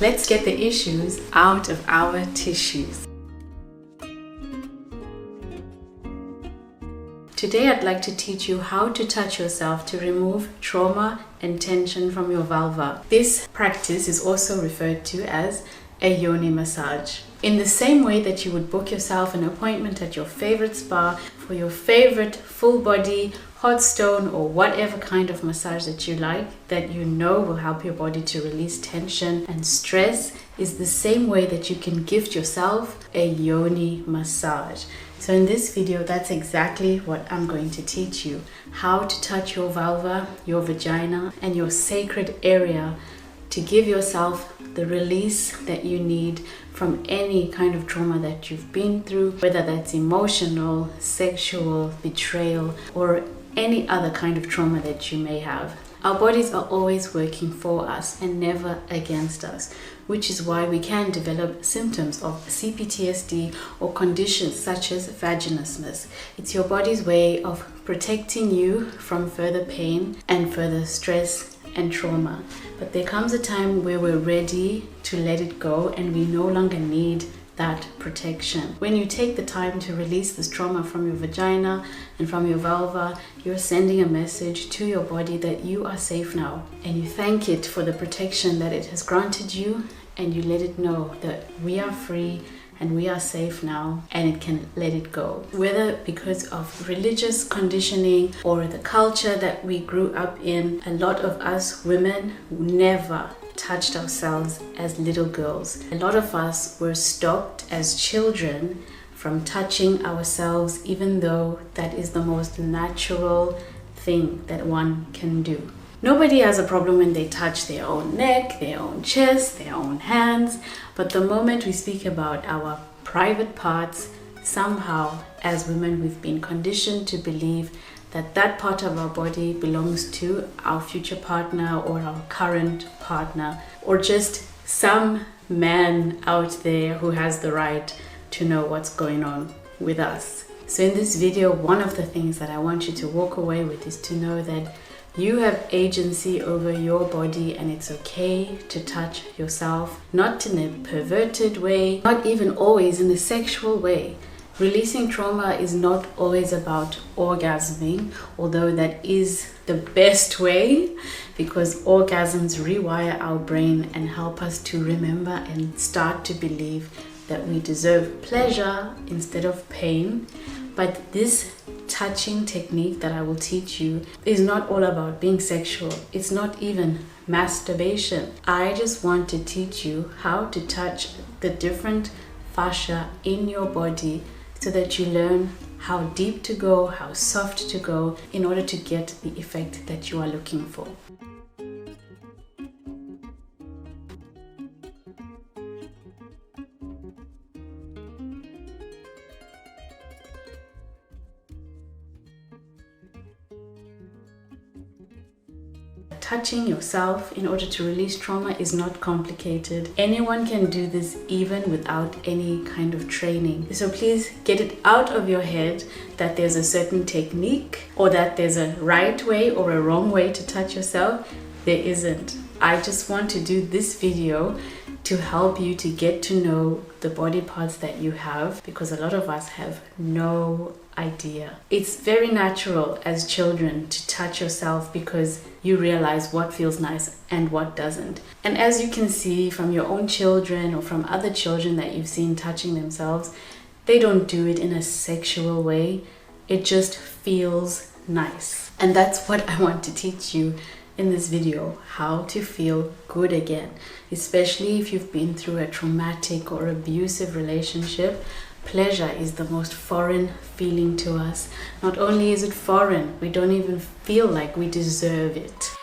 Let's get the issues out of our tissues. Today I'd like to teach you how to touch yourself to remove trauma and tension from your vulva. This practice is also referred to as a Yoni massage. In the same way that you would book yourself an appointment at your favorite spa for your favorite full body, hot stone or whatever kind of massage that you like, that you know will help your body to release tension and stress, is the same way that you can gift yourself a Yoni massage. So in this video, that's exactly what I'm going to teach you. How to touch your vulva, your vagina, and your sacred area to give yourself the release that you need from any kind of trauma that you've been through, whether that's emotional, sexual, betrayal, or any other kind of trauma that you may have. Our bodies are always working for us and never against us, which is why we can develop symptoms of CPTSD or conditions such as vaginismus. It's your body's way of protecting you from further pain and further stress and trauma. But there comes a time where we're ready to let it go and we no longer need that protection. When you take the time to release this trauma from your vagina and from your vulva, you're sending a message to your body that you are safe now, and you thank it for the protection that it has granted you, and you let it know that we are free and we are safe now, and it can let it go. Whether because of religious conditioning or the culture that we grew up in, a lot of us women never touched ourselves as little girls. A lot of us were stopped as children from touching ourselves, even though that is the most natural thing that one can do. Nobody has a problem when they touch their own neck, their own chest, their own hands, but the moment we speak about our private parts, somehow as women we've been conditioned to believe that that part of our body belongs to our future partner or our current partner, or just some man out there who has the right to know what's going on with us. So in this video, one of the things that I want you to walk away with is to know that you have agency over your body, and it's okay to touch yourself, not in a perverted way, not even always in a sexual way. Releasing trauma is not always about orgasming, although that is the best way, because orgasms rewire our brain and help us to remember and start to believe that we deserve pleasure instead of pain. But this touching technique that I will teach you is not all about being sexual. It's not even masturbation. I just want to teach you how to touch the different fascia in your body so that you learn how deep to go, how soft to go, in order to get the effect that you are looking for. Touching yourself in order to release trauma is not complicated. Anyone can do this even without any kind of training. So please get it out of your head that there's a certain technique or that there's a right way or a wrong way to touch yourself. There isn't. I just want to do this video to help you to get to know the body parts that you have, because a lot of us have no idea. It's very natural as children to touch yourself because you realize what feels nice and what doesn't. And as you can see from your own children or from other children that you've seen touching themselves, they don't do it in a sexual way. It just feels nice. And that's what I want to teach you in this video, how to feel good again, especially if you've been through a traumatic or abusive relationship. Pleasure is the most foreign feeling to us. Not only is it foreign, we don't even feel like we deserve it.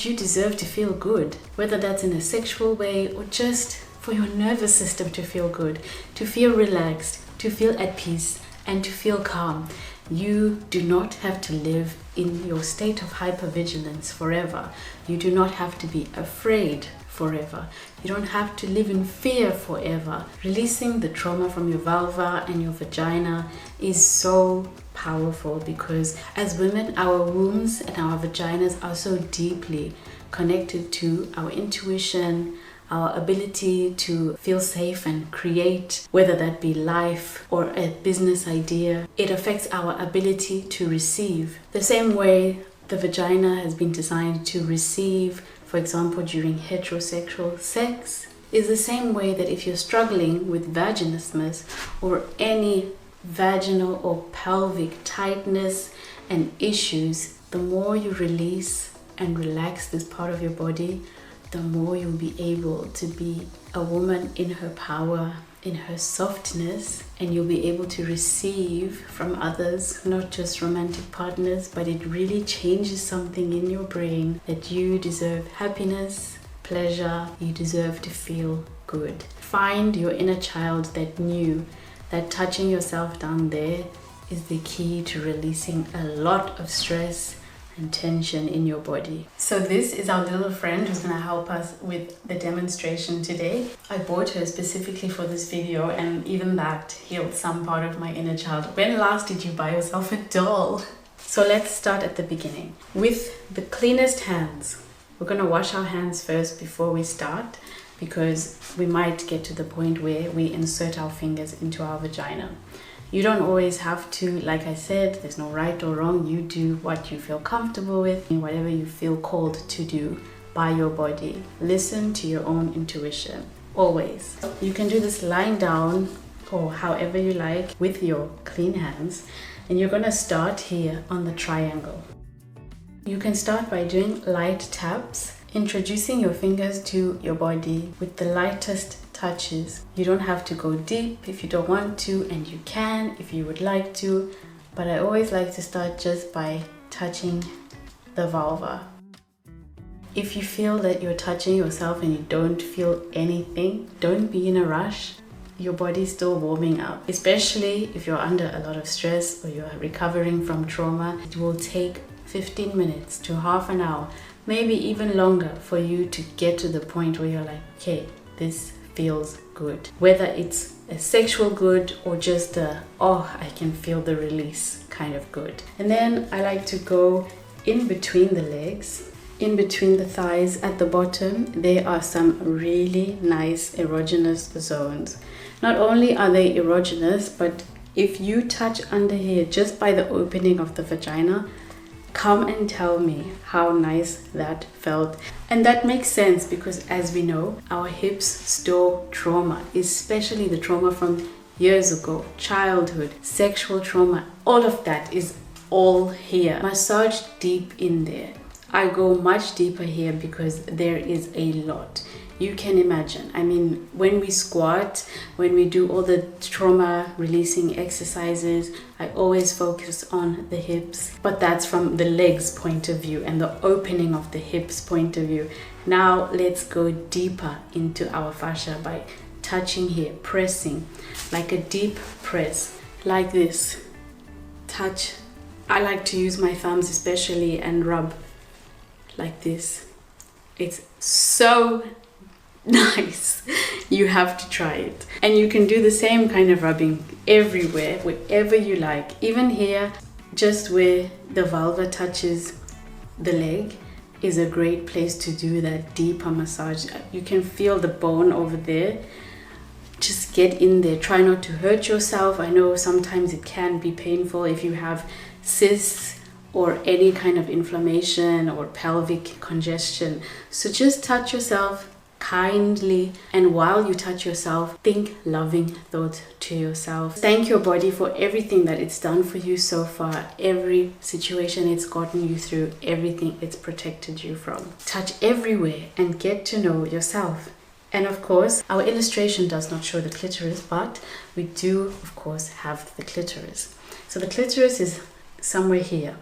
You deserve to feel good, whether that's in a sexual way or just for your nervous system to feel good, to feel relaxed, to feel at peace, and to feel calm. You do not have to live in your state of hypervigilance forever. You do not have to be afraid forever. You don't have to live in fear forever. Releasing the trauma from your vulva and your vagina is so powerful, because as women, our wombs and our vaginas are so deeply connected to our intuition, our ability to feel safe and create, whether that be life or a business idea. It affects our ability to receive. The same way the vagina has been designed to receive, for example, during heterosexual sex, is the same way that if you're struggling with vaginismus or any vaginal or pelvic tightness and issues, the more you release and relax this part of your body, the more you'll be able to be a woman in her power, in her softness, and you'll be able to receive from others, not just romantic partners, but it really changes something in your brain that you deserve happiness, pleasure, you deserve to feel good. Find your inner child that knew that touching yourself down there is the key to releasing a lot of stress and tension in your body. So this is our little friend who's going to help us with the demonstration today. I bought her specifically for this video, and even that healed some part of my inner child. When last did you buy yourself a doll? So let's start at the beginning. With the cleanest hands, we're going to wash our hands first before we start, because we might get to the point where we insert our fingers into our vagina. You don't always have to, like I said, there's no right or wrong. You do what you feel comfortable with and whatever you feel called to do by your body. Listen to your own intuition, always. You can do this lying down or however you like with your clean hands. And you're gonna start here on the triangle. You can start by doing light taps, introducing your fingers to your body with the lightest touches. You don't have to go deep if you don't want to, and you can if you would like to, but I always like to start just by touching the vulva. If you feel that you're touching yourself and you don't feel anything, don't be in a rush. Your body's still warming up, especially if you're under a lot of stress or you're recovering from trauma. It will take 15 minutes to half an hour, maybe even longer, for you to get to the point where you're like, okay, this feels good. Whether it's a sexual good or just a, oh, I can feel the release kind of good. And then I like to go in between the legs, in between the thighs at the bottom. There are some really nice erogenous zones. Not only are they erogenous, but if you touch under here just by the opening of the vagina, come and tell me how nice that felt. And that makes sense, because as we know, our hips store trauma, especially the trauma from years ago, childhood, sexual trauma. All of that is all here. Massage deep in there. I go much deeper here because there is a lot. You can imagine, I mean, when we squat, when we do all the trauma releasing exercises, I always focus on the hips, but that's from the legs point of view and the opening of the hips point of view. Now let's go deeper into our fascia by touching here, pressing, like a deep press, like this. Touch. I like to use my thumbs especially and rub like this. It's so nice. You have to try it. And you can do the same kind of rubbing everywhere, wherever you like. Even here, just where the vulva touches the leg is a great place to do that deeper massage. You can feel the bone over there. Just get in there. Try not to hurt yourself. I know sometimes it can be painful if you have cysts or any kind of inflammation or pelvic congestion. So just touch yourself kindly, and while you touch yourself, think loving thoughts to yourself. Thank your body for everything that it's done for you so far, every situation it's gotten you through, everything it's protected you from. Touch everywhere and get to know yourself. And of course, our illustration does not show the clitoris, but we do of course have the clitoris. So the clitoris is somewhere here.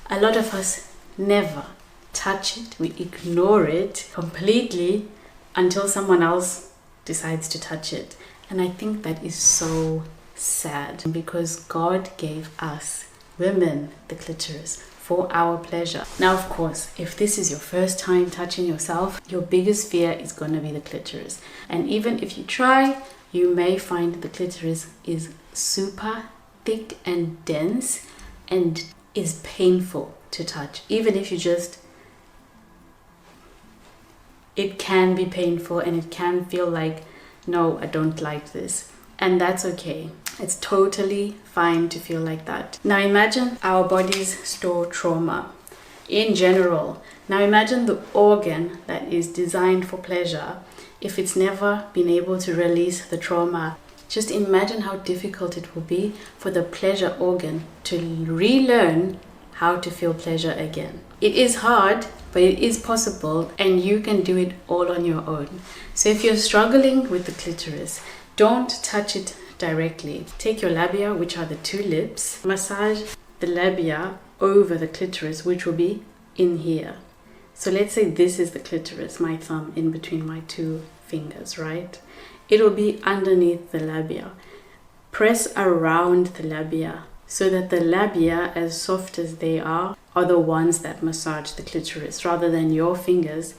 A lot of us never touch it. We ignore it completely until someone else decides to touch it. And I think that is so sad, because God gave us women the clitoris for for our pleasure. Now, of course, if this is your first time touching yourself, your biggest fear is going to be the clitoris. And even if you try, you may find the clitoris is super thick and dense and is painful to touch. Even if you just, it can be painful and it can feel like, no, I don't like this. And that's okay. It's totally fine to feel like that. Now imagine our bodies store trauma in general. Now imagine the organ that is designed for pleasure. If it's never been able to release the trauma, just imagine how difficult it will be for the pleasure organ to relearn how to feel pleasure again. It is hard, but it is possible, and you can do it all on your own. So if you're struggling with the clitoris, don't touch it directly. Take your labia, which are the two lips, massage the labia over the clitoris, which will be in here. So let's say this is the clitoris, my thumb in between my two fingers, right? It will be underneath the labia. Press around the labia so that the labia, as soft as they are the ones that massage the clitoris rather than your fingers,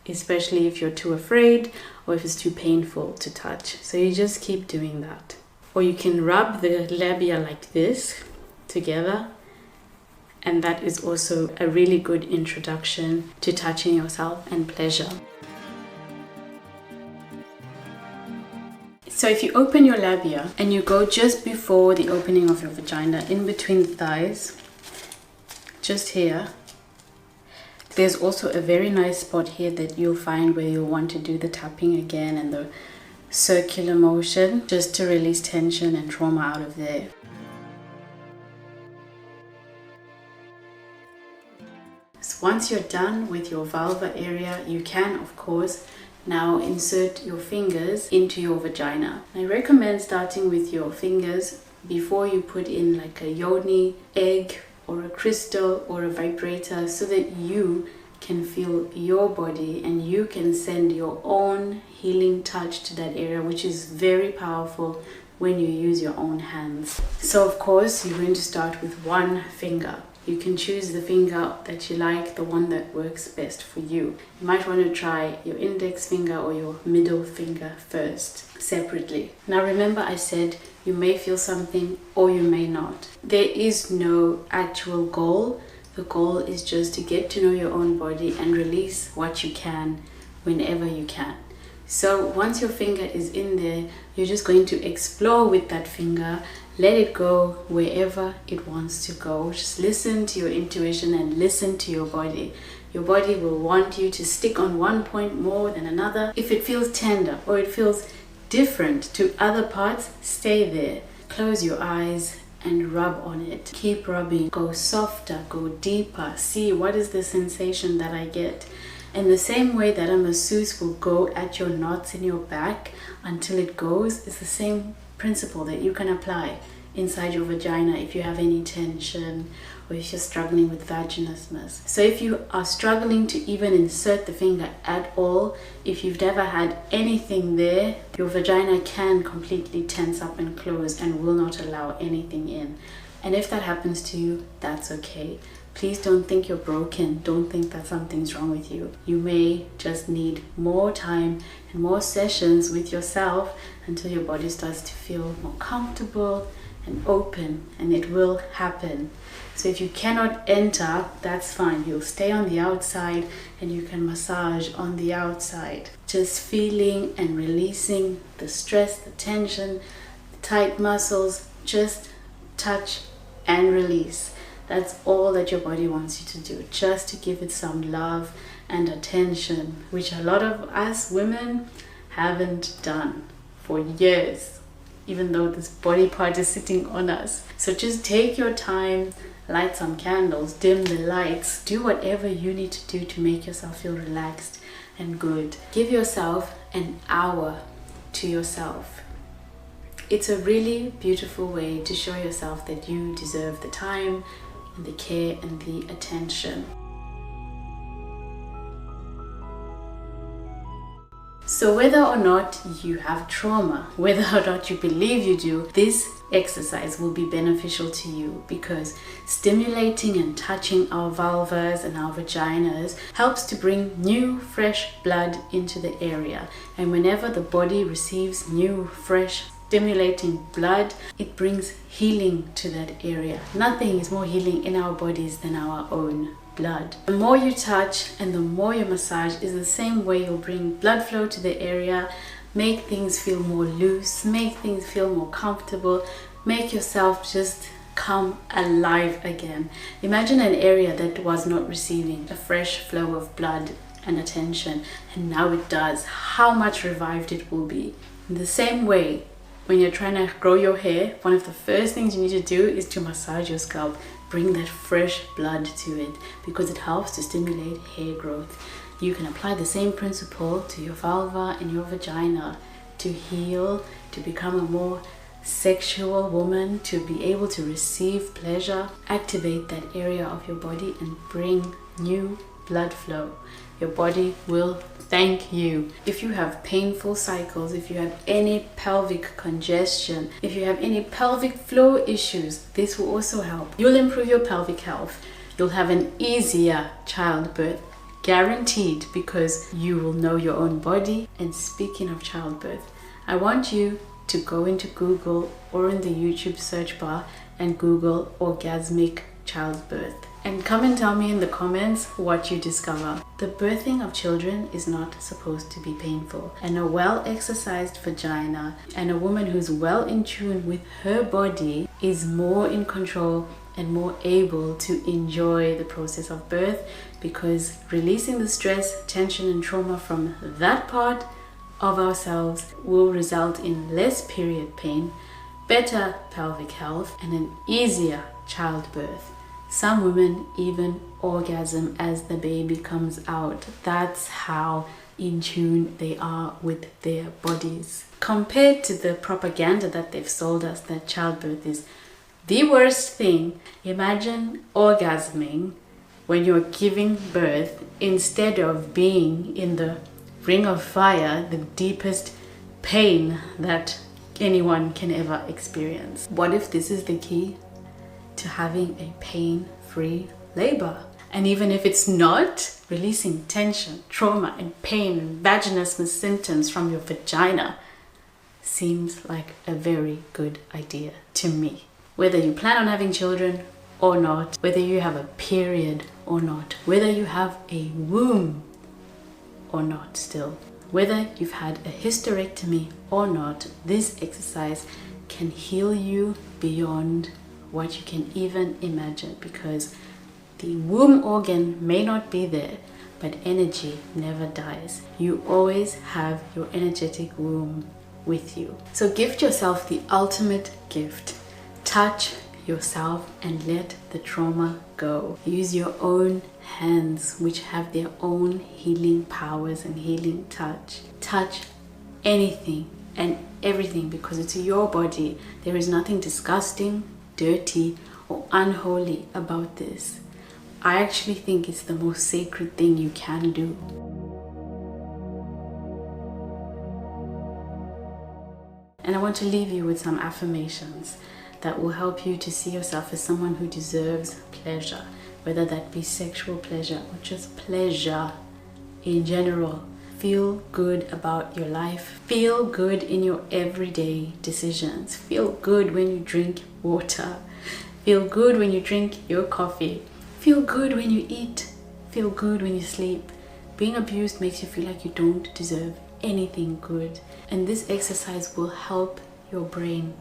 especially if you're too afraid or if it's too painful to touch. So you just keep doing that. Or you can rub the labia like this together, and that is also a really good introduction to touching yourself and pleasure. So if you open your labia and you go just before the opening of your vagina, in between the thighs, just here, there's also a very nice spot here that you'll find where you'll want to do the tapping again and the circular motion, just to release tension and trauma out of there. So once you're done with your vulva area, you can, of course, now insert your fingers into your vagina. I recommend starting with your fingers before you put in like a Yoni egg or a crystal or a vibrator, so that you can feel your body and you can send your own healing touch to that area, which is very powerful when you use your own hands. So of course you're going to start with one finger. You can choose the finger that you like, the one that works best for you. You might want to try your index finger or your middle finger first, separately. Now remember, I said you may feel something or you may not. There is no actual goal. The goal is just to get to know your own body and release what you can whenever you can. So once your finger is in there, you're just going to explore with that finger. Let it go wherever it wants to go. Just listen to your intuition and listen to your body. Your body will want you to stick on one point more than another. If it feels tender or it feels different to other parts, stay there. Close your eyes and rub on it. Keep rubbing. Go softer, go deeper. See what is the sensation that I get. In the same way that a masseuse will go at your knots in your back until it goes, it's the same principle that you can apply inside your vagina if you have any tension or if you're struggling with vaginismus. So if you are struggling to even insert the finger at all, if you've never had anything there, your vagina can completely tense up and close and will not allow anything in. And if that happens to you, that's okay. Please don't think you're broken. Don't think that something's wrong with you. You may just need more time and more sessions with yourself until your body starts to feel more comfortable and open, and it will happen. So if you cannot enter, that's fine. You'll stay on the outside and you can massage on the outside. Just feeling and releasing the stress, the tension, the tight muscles. Just touch and release. That's all that your body wants you to do, just to give it some love and attention, which a lot of us women haven't done for years, even though this body part is sitting on us. So just take your time, light some candles, dim the lights, do whatever you need to do to make yourself feel relaxed and good. Give yourself an hour to yourself. It's a really beautiful way to show yourself that you deserve the time and the care and the attention. So whether or not you have trauma, whether or not you believe you do, this exercise will be beneficial to you, because stimulating and touching our vulvas and our vaginas helps to bring new fresh blood into the area. And whenever the body receives new fresh stimulating blood, it brings healing to that area. Nothing is more healing in our bodies than our own blood. The more you touch and the more you massage is the same way you'll bring blood flow to the area, make things feel more loose, make things feel more comfortable, make yourself just come alive again. Imagine an area that was not receiving a fresh flow of blood and attention, and now it does. How much revived it will be. In the same way, when you're trying to grow your hair, one of the first things you need to do is to massage your scalp. Bring that fresh blood to it, because it helps to stimulate hair growth. You can apply the same principle to your vulva and your vagina to heal, to become a more sexual woman, to be able to receive pleasure. Activate that area of your body and bring new blood flow. Your body will thank you. If you have painful cycles, if you have any pelvic congestion, if you have any pelvic floor issues, this will also help. You'll improve your pelvic health. You'll have an easier childbirth, guaranteed, because you will know your own body. And speaking of childbirth, I want you to go into Google or in the YouTube search bar and Google orgasmic childbirth, and come and tell me in the comments what you discover. The birthing of children is not supposed to be painful, and a well-exercised vagina and a woman who's well in tune with her body is more in control and more able to enjoy the process of birth, because releasing the stress, tension and trauma from that part of ourselves will result in less period pain, better pelvic health and an easier childbirth. Some women even orgasm as the baby comes out. That's how in tune they are with their bodies. Compared to the propaganda that they've sold us that childbirth is the worst thing, imagine orgasming when you're giving birth instead of being in the ring of fire, the deepest pain that anyone can ever experience. What if this is the key to having a pain-free labor? And even if it's not, releasing tension, trauma and pain and vaginismus symptoms from your vagina seems like a very good idea to me. Whether you plan on having children or not, whether you have a period or not, whether you have a womb or not still, whether you've had a hysterectomy or not, this exercise can heal you beyond what you can even imagine, because the womb organ may not be there, but energy never dies. You always have your energetic womb with you. So gift yourself the ultimate gift. Touch yourself and let the trauma go. Use your own hands, which have their own healing powers and healing touch. Touch anything and everything, because it's your body. There is nothing disgusting, dirty or unholy about this. I actually think it's the most sacred thing you can do. And I want to leave you with some affirmations that will help you to see yourself as someone who deserves pleasure, whether that be sexual pleasure or just pleasure in general. Feel good about your life. Feel good in your everyday decisions. Feel good when you drink water. Feel good when you drink your coffee. Feel good when you eat. Feel good when you sleep. Being abused makes you feel like you don't deserve anything good. And this exercise will help your brain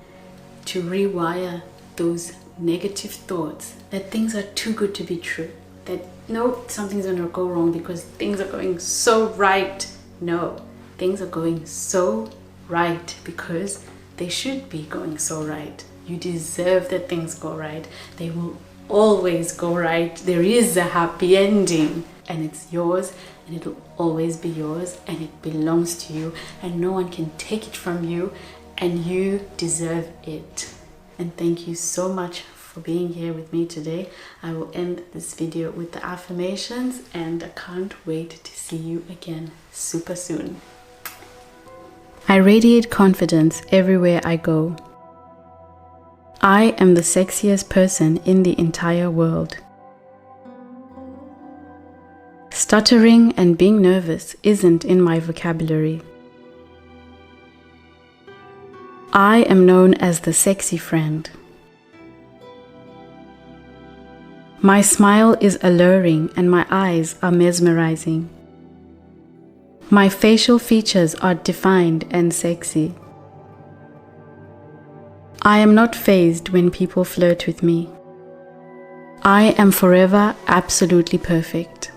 to rewire those negative thoughts that things are too good to be true, that no, something's gonna go wrong because things are going so right. No, things are going so right because they should be going so right. You deserve that things go right. They will always go right. There is a happy ending, and it's yours, and it'll always be yours, and it belongs to you, and no one can take it from you, and you deserve it. And thank you so much for being here with me today. I will end this video with the affirmations, and I can't wait to see you again super soon. I radiate confidence everywhere I go. I am the sexiest person in the entire world. Stuttering and being nervous isn't in my vocabulary. I am known as the sexy friend. My smile is alluring and my eyes are mesmerizing. My facial features are defined and sexy. I am not fazed when people flirt with me. I am forever absolutely perfect.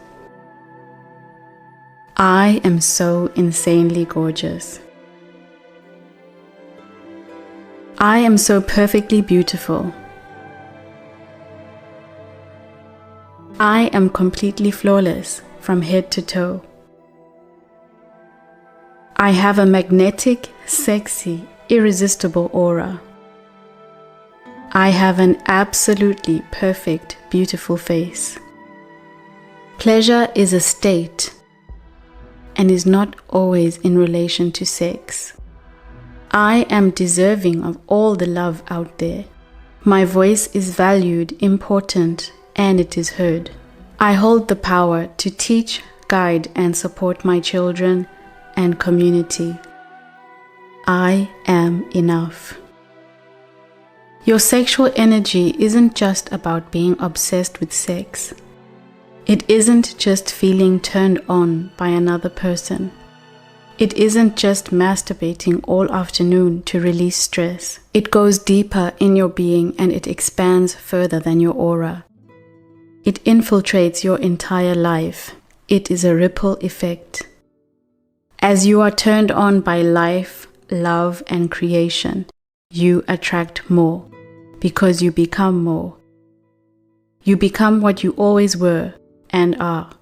I am so insanely gorgeous. I am so perfectly beautiful. I am completely flawless from head to toe. I have a magnetic, sexy, irresistible aura. I have an absolutely perfect, beautiful face. Pleasure is a state and is not always in relation to sex. I am deserving of all the love out there. My voice is valued, important, and it is heard. I hold the power to teach, guide, and support my children and community. I am enough. Your sexual energy isn't just about being obsessed with sex. It isn't just feeling turned on by another person. It isn't just masturbating all afternoon to release stress. It goes deeper in your being and it expands further than your aura. It infiltrates your entire life. It is a ripple effect. As you are turned on by life, love, and creation, you attract more because you become more. You become what you always were and are.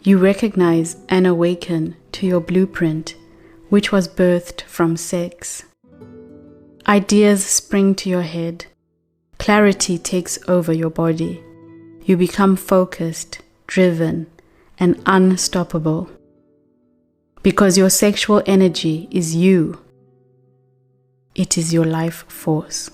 You recognize and awaken to your blueprint, which was birthed from sex. Ideas spring to your head. Clarity takes over your body. You become focused, driven, and unstoppable. Because your sexual energy is you. It is your life force.